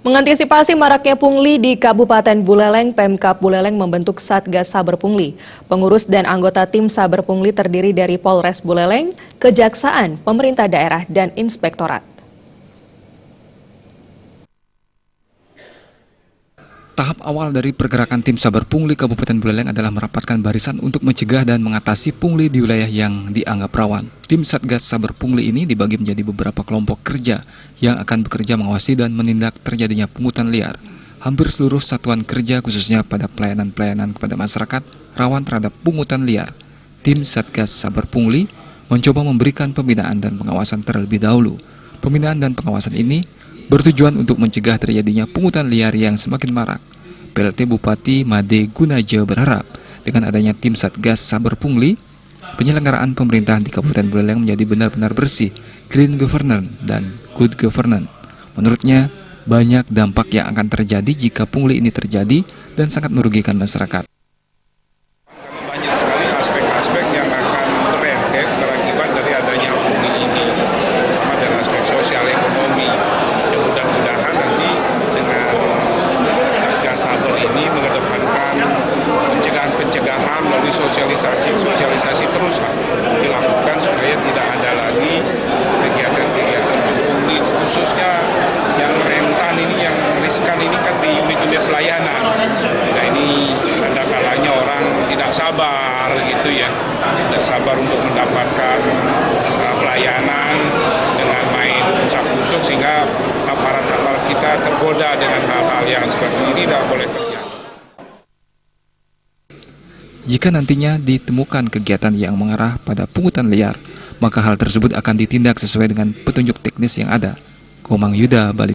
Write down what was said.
Mengantisipasi maraknya pungli di Kabupaten Buleleng, Pemkab Buleleng membentuk Satgas Saber Pungli. Pengurus dan anggota tim Saber Pungli terdiri dari Polres Buleleng, Kejaksaan, pemerintah daerah, dan inspektorat. Tahap awal dari pergerakan tim Saber Pungli Kabupaten Buleleng adalah merapatkan barisan untuk mencegah dan mengatasi pungli di wilayah yang dianggap rawan. Tim Satgas Saber Pungli ini dibagi menjadi beberapa kelompok kerja yang akan bekerja mengawasi dan menindak terjadinya pungutan liar. Hampir seluruh satuan kerja khususnya pada pelayanan-pelayanan kepada masyarakat rawan terhadap pungutan liar. Tim Satgas Saber Pungli mencoba memberikan pembinaan dan pengawasan terlebih dahulu. Pembinaan dan pengawasan ini bertujuan untuk mencegah terjadinya pungutan liar yang semakin marak. PLT Bupati Made Gunaja berharap dengan adanya tim Satgas Saber Pungli, penyelenggaraan pemerintahan di Kabupaten Buleleng menjadi benar-benar bersih, clean governance, dan good governance. Menurutnya, banyak dampak yang akan terjadi jika pungli ini terjadi dan sangat merugikan masyarakat. Banyak sekali aspek-aspek yang akan berefek berakibat dari adanya pungli ini, terutama dari aspek sosial ekonomi. Mudah-mudahan nanti dengan Satgas Saber ini mengedepankan pencegahan melalui sosialisasi terus dilakukan supaya tidak ada lagi kegiatan-kegiatan pungli, khususnya yang rentan ini, yang riskan ini kan di unit-unit pelayanan. Nah ini ada kalanya orang tidak sabar gitu ya, tidak sabar untuk mendapatkan pelayanan dengan main rusak-rusuk sehingga aparat-aparat kita tergoda dengan hal-hal yang seperti ini tidak boleh terjadi. Jika nantinya ditemukan kegiatan yang mengarah pada pungutan liar, maka hal tersebut akan ditindak sesuai dengan petunjuk teknis yang ada. Komang Yuda, Bali.